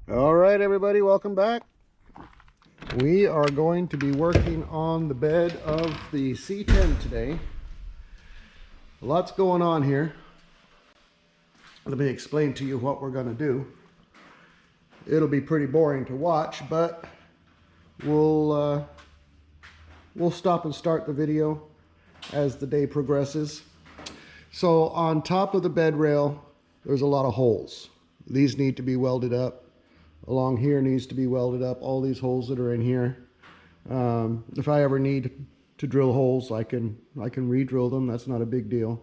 All right, everybody, welcome back. We are going to be working on the bed of the C10 today. Lots going on here. Let me explain to you what we're going to do. It'll be pretty boring to watch, but we'll stop and start the video as the day progresses. So on top of the bed rail, there's a lot of holes. These need to be welded up. Along here needs to be welded up. All these holes that are in here. If I ever need to drill holes, I can re-drill them. That's not a big deal.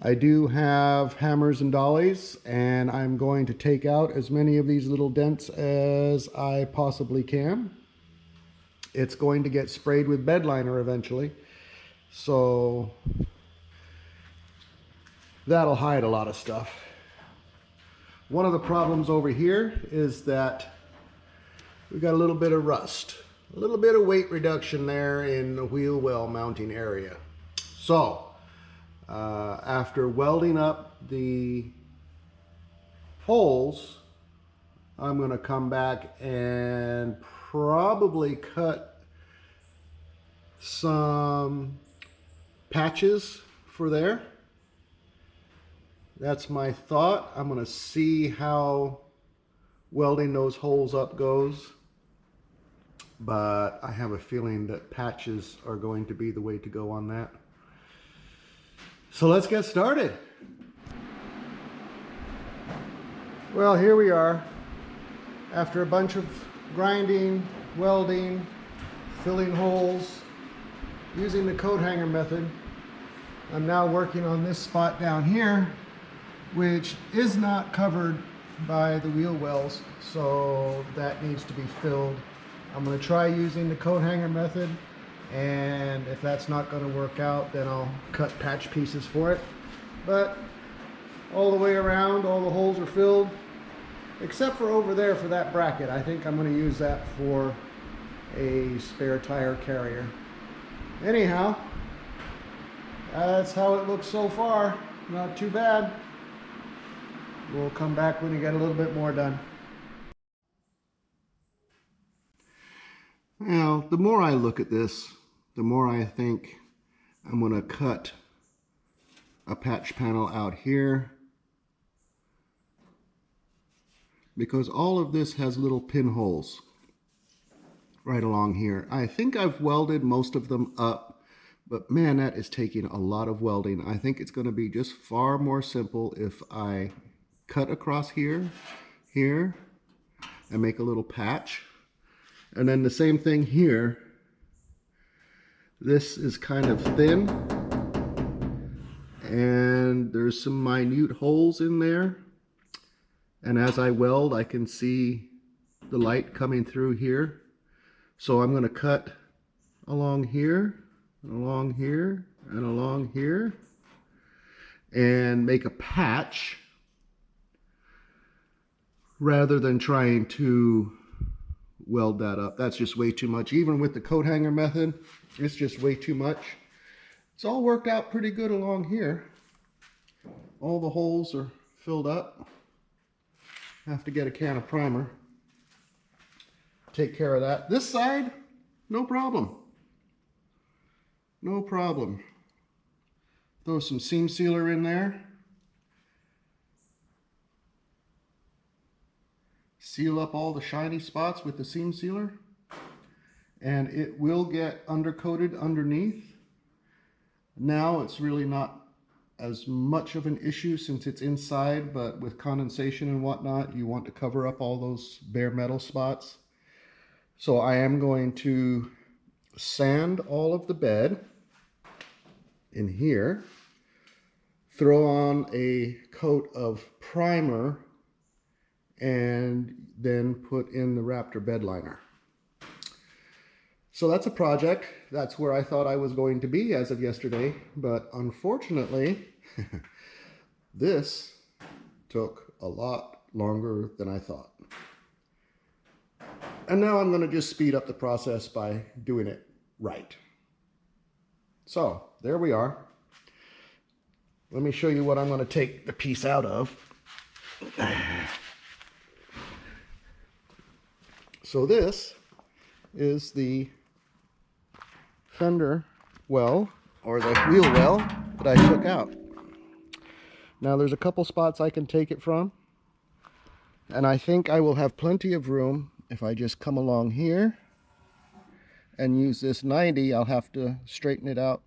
I do have hammers and dollies, and I'm going to take out as many of these little dents as I possibly can. It's going to get sprayed with bed liner eventually, so that'll hide a lot of stuff. One of the problems over here is that we've got a little bit of rust, a little bit of weight reduction there in the wheel well mounting area. So after welding up the holes, I'm going to come back and probably cut some patches for there. That's my thought. I'm going to see how welding those holes up goes, but I have a feeling that patches are going to be the way to go on that. So let's get started. Well, here we are. After a bunch of grinding, welding, filling holes, using the coat hanger method, I'm now working on this spot down here, which is not covered by the wheel wells, so that needs to be filled. I'm going to try using the coat hanger method, and if that's not going to work out, then I'll cut patch pieces for it. But all the way around, all the holes are filled, except for over there for that bracket. I think I'm going to use that for a spare tire carrier. Anyhow, that's how it looks so far. Not too bad. We'll come back when we get a little bit more done. Now, the more I look at this, the more I think I'm going to cut a patch panel out here, because all of this has little pinholes right along here. I think I've welded most of them up, but man, that is taking a lot of welding. I think it's going to be just far more simple if I cut across here, here, and make a little patch. And then the same thing here. This is kind of thin, and there's some minute holes in there. And as I weld, I can see the light coming through here. So I'm going to cut along here, along here, and along here, and make a patch, rather than trying to weld that up. That's just way too much. Even with the coat hanger method, it's just way too much. It's all worked out pretty good along here. All the holes are filled up. Have to get a can of primer. Take care of that. This side, no problem. No problem. Throw some seam sealer in there. Seal up all the shiny spots with the seam sealer, and it will get undercoated underneath. Now it's really not as much of an issue since it's inside, but with condensation and whatnot, you want to cover up all those bare metal spots. So I am going to sand all of the bed in here, throw on a coat of primer, and then put in the Raptor bed liner. So that's a project. That's where I thought I was going to be as of yesterday, but unfortunately, this took a lot longer than I thought. And now I'm going to just speed up the process by doing it right. So there we are. Let me show you what I'm going to take the piece out of. So this is the fender well, or the wheel well, that I took out. Now there's a couple spots I can take it from, and I think I will have plenty of room if I just come along here and use this 90. I'll have to straighten it out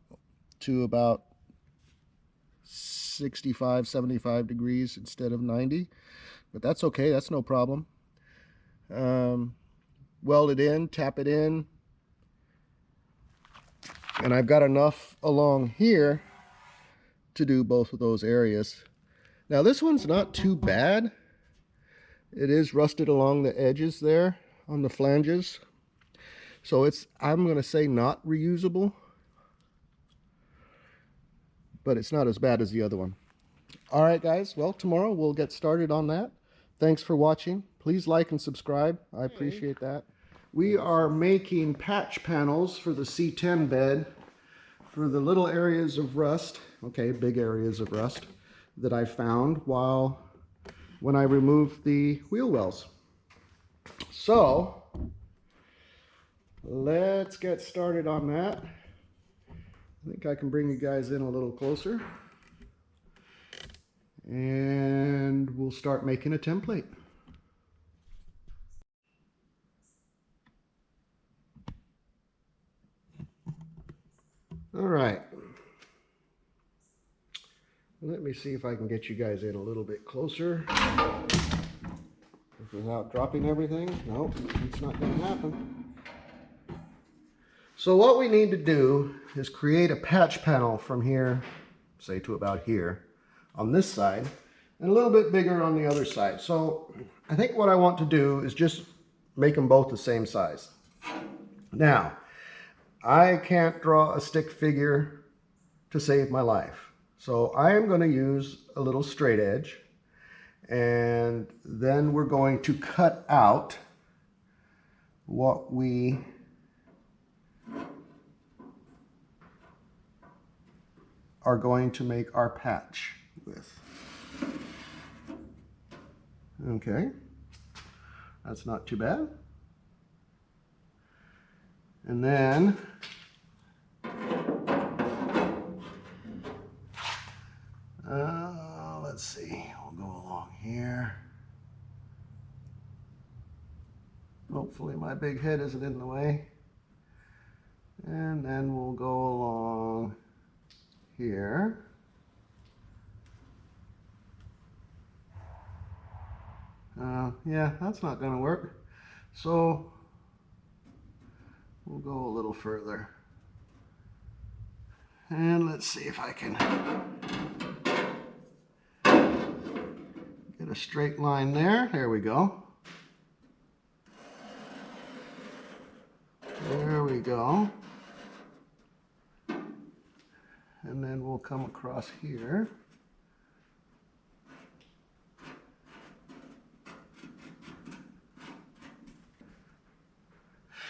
to about 65, 75 degrees instead of 90, but that's okay, that's no problem. Weld it in, tap it in, and I've got enough along here to do both of those areas. Now this one's not too bad. It is rusted along the edges there on the flanges, so it's, I'm going to say, not reusable, but it's not as bad as the other one. All right guys, well, tomorrow we'll get started on that. Thanks for watching. Please like and subscribe. I appreciate that. We are making patch panels for the C10 bed for the little areas of rust, okay, big areas of rust, that I found when I removed the wheel wells. So let's get started on that. I think I can bring you guys in a little closer, and we'll start making a template. All right. Let me see if I can get you guys in a little bit closer without dropping everything. Nope, it's not going to happen. So what we need to do is create a patch panel from here, say to about here, on this side, and a little bit bigger on the other side. So I think what I want to do is just make them both the same size. Now, I can't draw a stick figure to save my life. So I am going to use a little straight edge, and then we're going to cut out what we are going to make our patch with. Okay, that's not too bad. And then let's see, we'll go along here. Hopefully my big head isn't in the way. And then we'll go along here. Yeah, that's not going to work. So we'll go a little further. And let's see if I can get a straight line there. There we go. There we go. And then we'll come across here.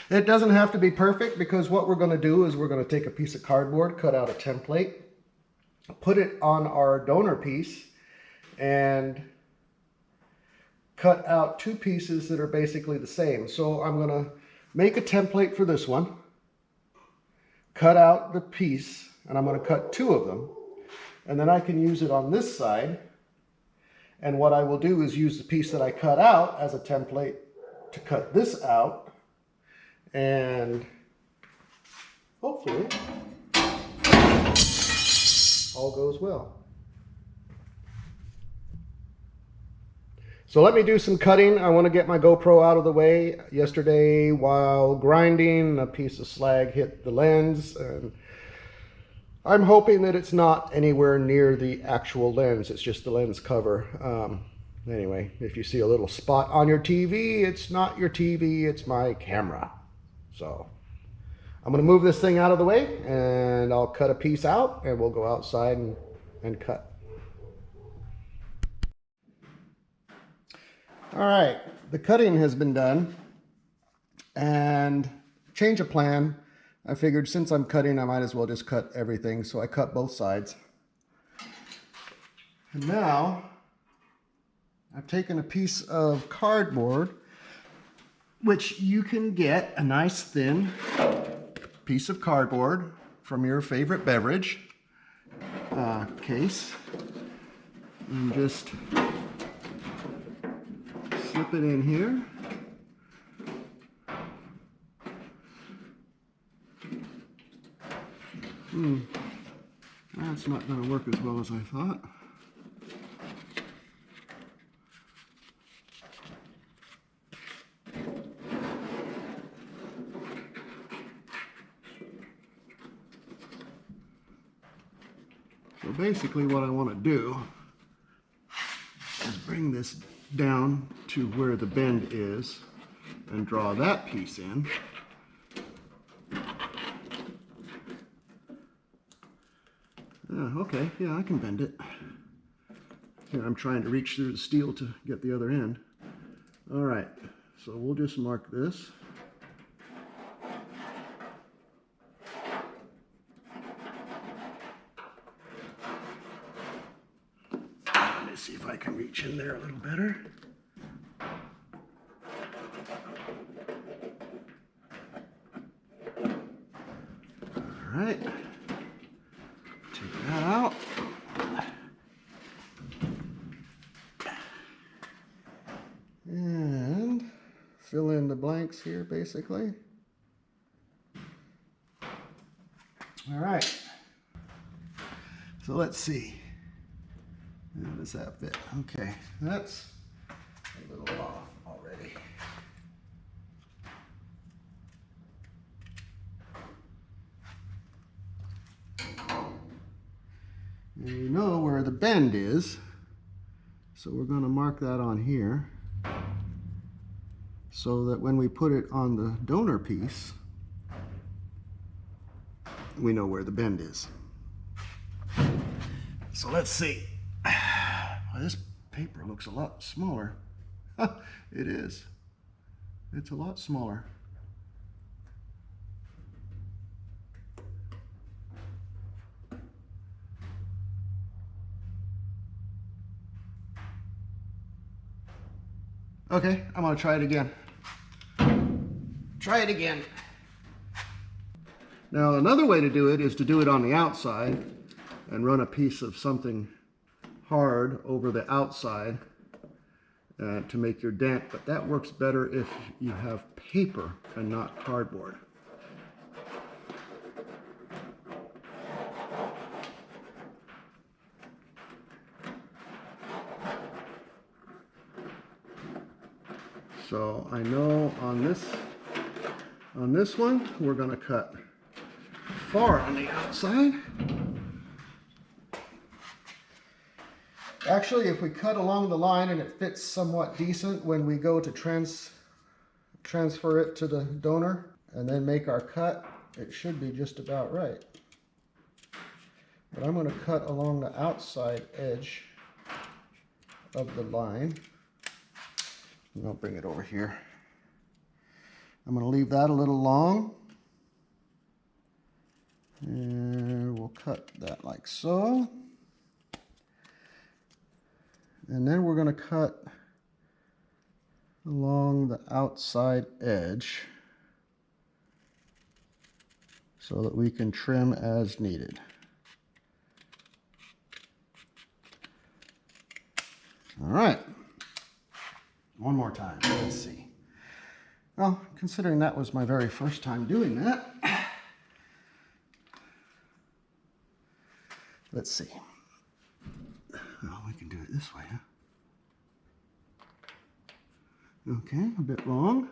It doesn't have to be perfect, because what we're going to do is we're going to take a piece of cardboard, cut out a template, put it on our donor piece, and cut out two pieces that are basically the same. So I'm going to make a template for this one, cut out the piece, and I'm going to cut two of them, and then I can use it on this side. And what I will do is use the piece that I cut out as a template to cut this out, and hopefully all goes well. So let me do some cutting. I want to get my GoPro out of the way. Yesterday, while grinding, a piece of slag hit the lens, and I'm hoping that it's not anywhere near the actual lens. It's just the lens cover. Anyway, if you see a little spot on your TV, it's not your TV, it's my camera. So I'm going to move this thing out of the way, and I'll cut a piece out, and we'll go outside and cut. All right, the cutting has been done, and change of plan. I figured since I'm cutting, I might as well just cut everything, so I cut both sides. And now I've taken a piece of cardboard which you can get a nice thin piece of cardboard from your favorite beverage case, and just slip it in here. That's not going to work as well as I thought. So basically what I want to do is bring this down to where the bend is and draw that piece in. Okay, yeah, I can bend it. Here, I'm trying to reach through the steel to get the other end. All right, so we'll just mark this. Let me see if I can reach in there a little better. All right. Take that out. And fill in the blanks here, basically. All right. So let's see. How does that fit? Okay, that's a little off already. And you know where the bend is, so we're going to mark that on here so that when we put it on the donor piece, we know where the bend is. So let's see. Well, this paper looks a lot smaller. It is. It's a lot smaller. Okay, I'm gonna try it again. Try it again. Now another way to do it is to do it on the outside and run a piece of something hard over the outside to make your dent, but that works better if you have paper and not cardboard. So I know on this one, we're going to cut far on the outside. Actually, if we cut along the line and it fits somewhat decent when we go to transfer it to the donor and then make our cut, it should be just about right. But I'm going to cut along the outside edge of the line. I'll bring it over here. I'm going to leave that a little long. And we'll cut that like so. And then we're going to cut along the outside edge so that we can trim as needed. All right. One more time. Let's see. Well, considering that was my very first time doing that, let's see. Well, we can do it this way, huh? Okay, a bit long,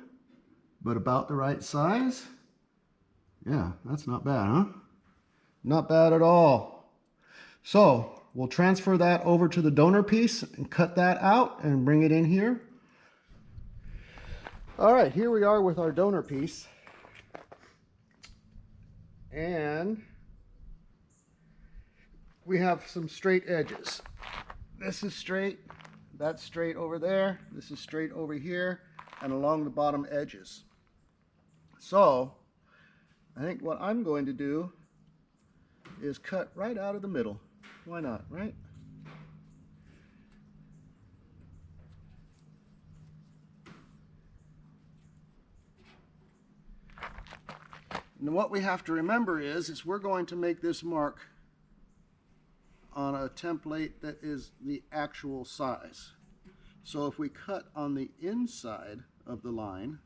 but about the right size. Yeah, that's not bad, huh? Not bad at all. So we'll transfer that over to the donor piece and cut that out and bring it in here. All right, here we are with our donor piece. And we have some straight edges. This is straight, that's straight over there, this is straight over here, and along the bottom edges. So, I think what I'm going to do is cut right out of the middle. Why not, right? And what we have to remember is we're going to make this mark on a template that is the actual size. So if we cut on the inside of the line,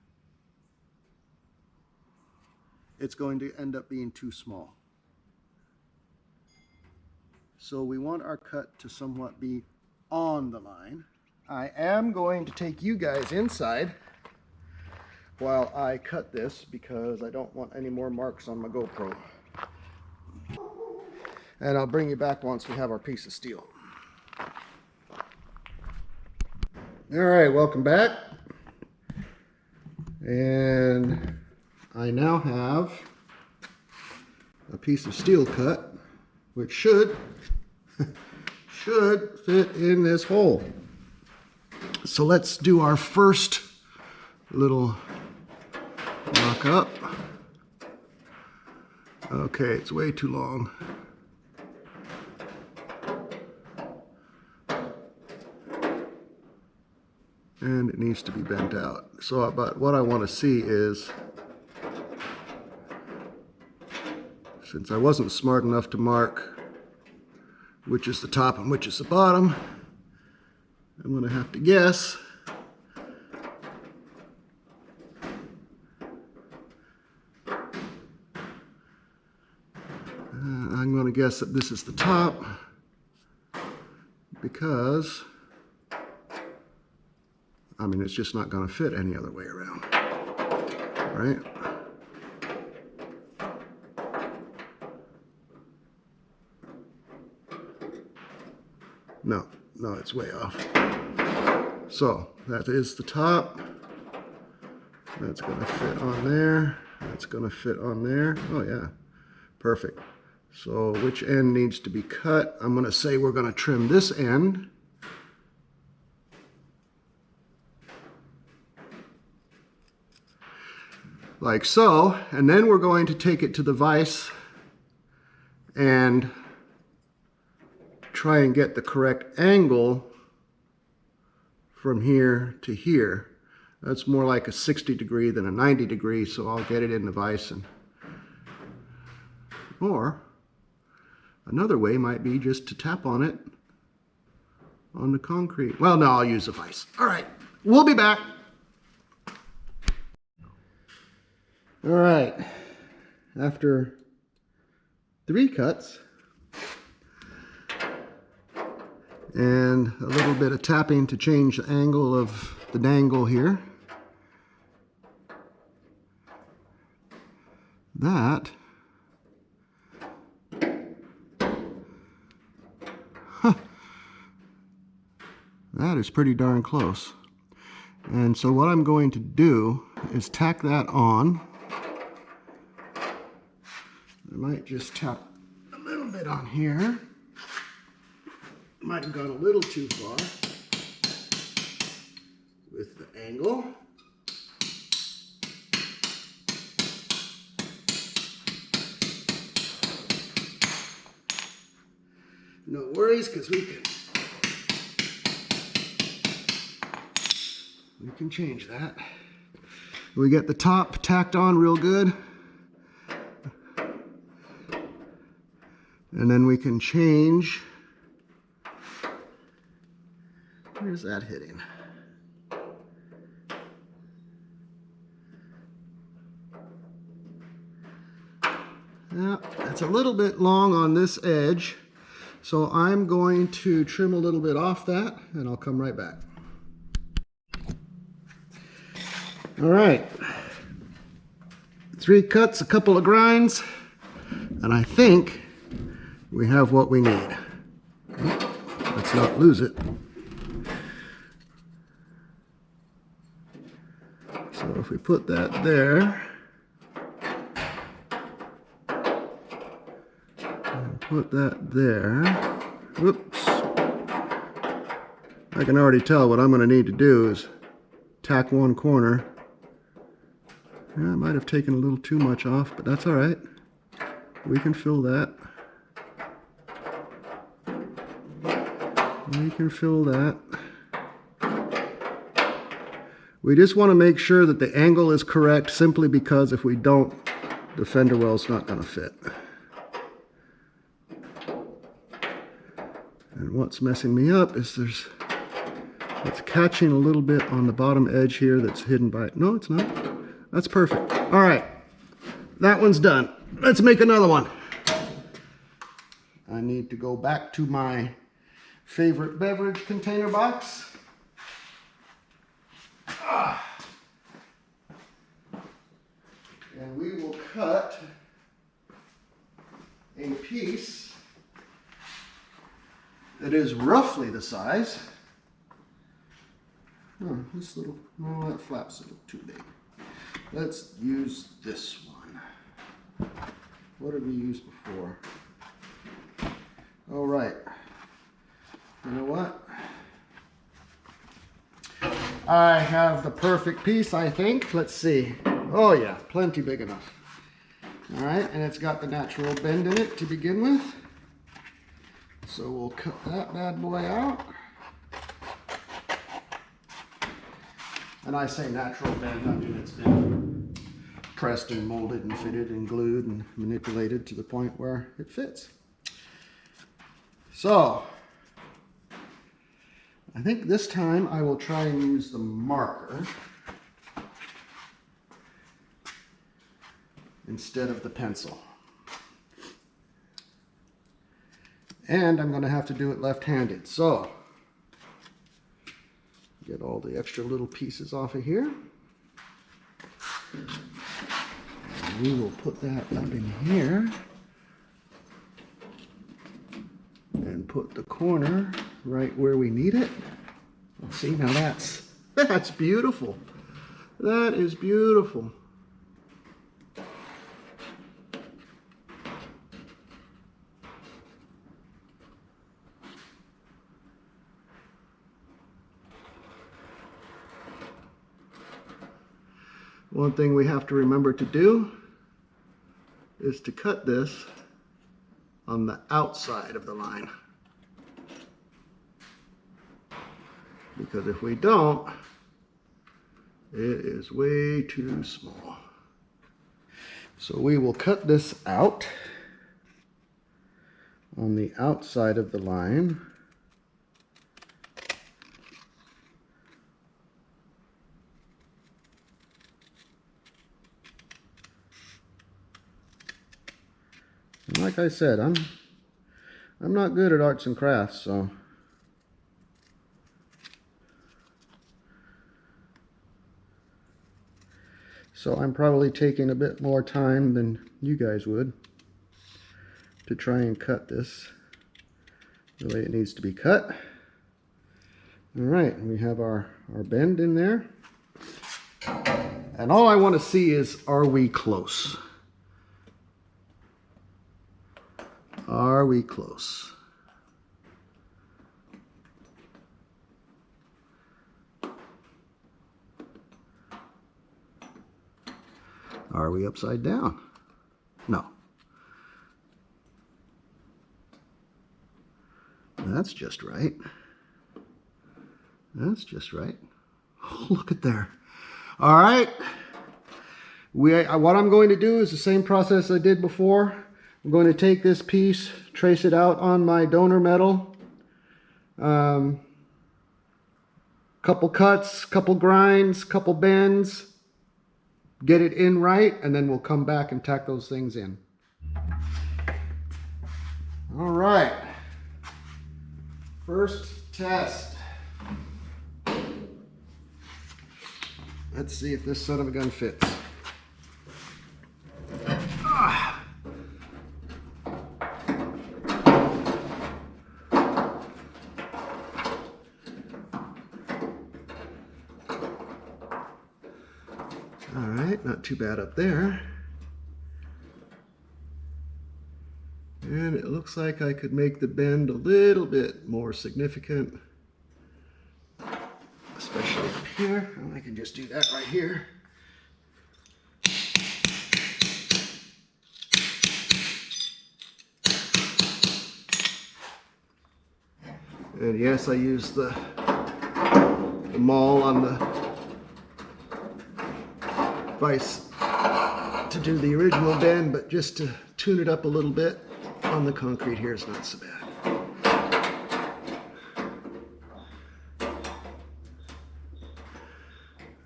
it's going to end up being too small. So we want our cut to somewhat be on the line. I am going to take you guys inside while I cut this because I don't want any more marks on my GoPro. And I'll bring you back once we have our piece of steel. All right, welcome back. And I now have a piece of steel cut, which should fit in this hole. So let's do our first little mock up. Okay, it's way too long. And it needs to be bent out. So, but what I want to see is, since I wasn't smart enough to mark which is the top and which is the bottom, I'm going to have to guess. I'm going to guess that this is the top because, I mean, it's just not going to fit any other way around, right? No, it's way off. So that is the top. That's going to fit on there. That's going to fit on there. Oh yeah, perfect. So which end needs to be cut? I'm going to say we're going to trim this end. Like so, and then we're going to take it to the vise and try and get the correct angle from here to here. That's more like a 60 degree than a 90 degree, so I'll get it in the vise. Or another way might be just to tap on it on the concrete. Well, no, I'll use a vise. All right, we'll be back. All right, after 3 cuts and a little bit of tapping to change the angle of the dangle here, that is pretty darn close. And so what I'm going to do is tack that on. I might just tap a little bit on here. Might have gone a little too far with the angle. No worries, because we can change that. We get the top tacked on real good. And then we can change. Where's that hitting? Yeah, it's a little bit long on this edge. So I'm going to trim a little bit off that and I'll come right back. All right. 3 cuts, a couple of grinds, and I think we have what we need. Let's not lose it. So if we put that there, and put that there, whoops. I can already tell what I'm going to need to do is tack one corner. Yeah, I might have taken a little too much off, but that's all right. We can fill that. We can fill that. We just want to make sure that the angle is correct, simply because if we don't, the fender well's not going to fit. And what's messing me up is it's catching a little bit on the bottom edge here that's hidden by it. No, it's not. That's perfect. All right, that one's done. Let's make another one. I need to go back to my favorite beverage container box. And we will cut a piece that is roughly the size. Oh, this little, no, that flap's a little too big. Let's use this one. What did we use before? All right. You know what? I have the perfect piece, I think. Let's see. Oh yeah, plenty big enough. All right, and it's got the natural bend in it to begin with. So we'll cut that bad boy out. And I say natural bend, I mean it's been pressed and molded and fitted and glued and manipulated to the point where it fits. So, I think this time I will try and use the marker instead of the pencil. And I'm going to have to do it left-handed. So, get all the extra little pieces off of here. And we will put that up in here. And put the corner right where we need it. See, now that's beautiful. That is beautiful. One thing we have to remember to do is to cut this on the outside of the line. Because if we don't, it is way too small. So we will cut this out on the outside of the line. And like I said, I'm not good at arts and crafts, so I'm probably taking a bit more time than you guys would to try and cut this the way it needs to be cut. All right, we have our bend in there. And all I want to see is, are we close? Are we close? Are we upside down? No. That's just right. That's just right. Oh, look at there. All right. What I'm going to do is the same process I did before. I'm going to take this piece, trace it out on my donor metal. Couple cuts, couple grinds, couple bends. Get it in right, and then we'll come back and tack those things in. All right. First test. Let's see if this son of a gun fits. Not too bad up there. And it looks like I could make the bend a little bit more significant, especially up here. And I can just do that right here. And yes, I use the maul on the vice not to do the original bend, but just to tune it up a little bit on the concrete here is not so bad.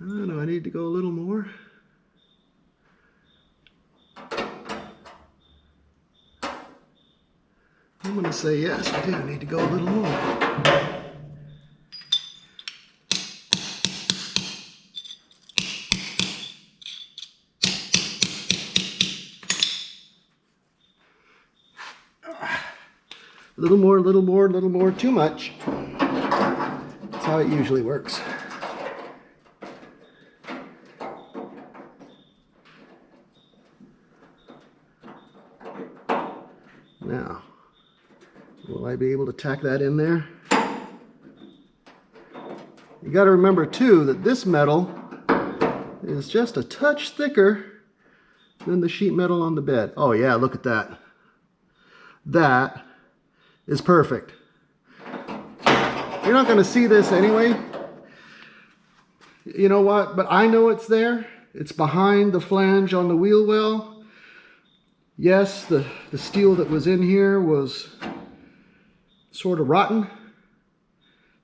Do I need to go a little more? I'm going to say yes, I do need to go a little more. A little more, a little more, a little more, too much. That's how it usually works. Now, will I be able to tack that in there? You got to remember too that this metal is just a touch thicker than the sheet metal on the bed. Oh yeah, look at that. That is perfect. You're not going to see this anyway. You know what? But I know it's there. It's behind the flange on the wheel well. Yes, the steel that was in here was sort of rotten.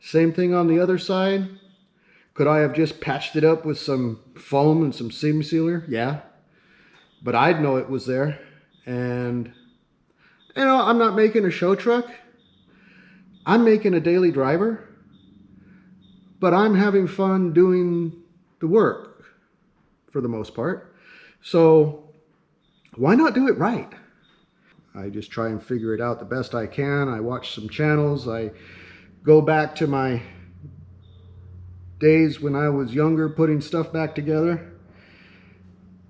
Same thing on the other side. Could I have just patched it up with some foam and some seam sealer? Yeah. But I'd know it was there. And, you know, I'm not making a show truck. I'm making a daily driver. But I'm having fun doing the work for the most part. So why not do it right? I just try and figure it out the best I can. I watch some channels. I go back to my days when I was younger putting stuff back together.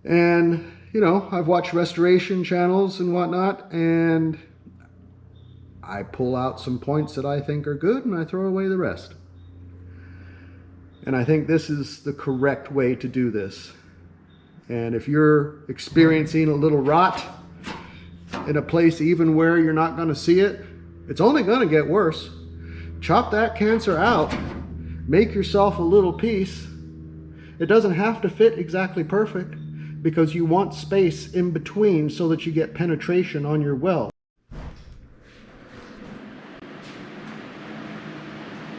And, you know, I've watched restoration channels and whatnot, and I pull out some points that I think are good and I throw away the rest. And I think this is the correct way to do this. And if you're experiencing a little rot in a place even where you're not going to see it, it's only going to get worse. Chop that cancer out. Make yourself a little piece. It doesn't have to fit exactly perfect because you want space in between so that you get penetration on your weld.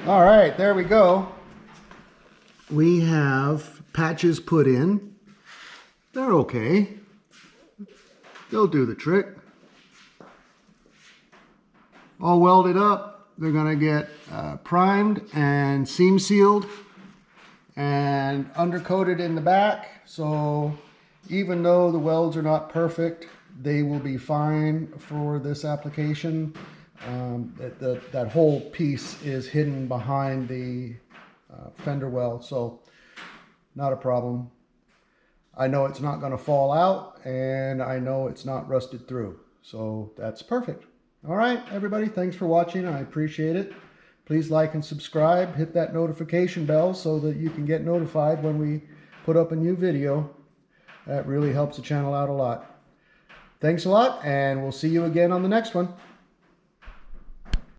All right, there we go. We have patches put in. They're okay. They'll do the trick. All welded up. They're gonna get primed and seam sealed and undercoated in the back. So even though the welds are not perfect, they will be fine for this application. That whole piece is hidden behind the fender well, so not a problem. I know it's not going to fall out, and I know it's not rusted through. So that's perfect. All right, everybody, thanks for watching. I appreciate it. Please like and subscribe. Hit that notification bell so that you can get notified when we put up a new video. That really helps the channel out a lot. Thanks a lot, and we'll see you again on the next one.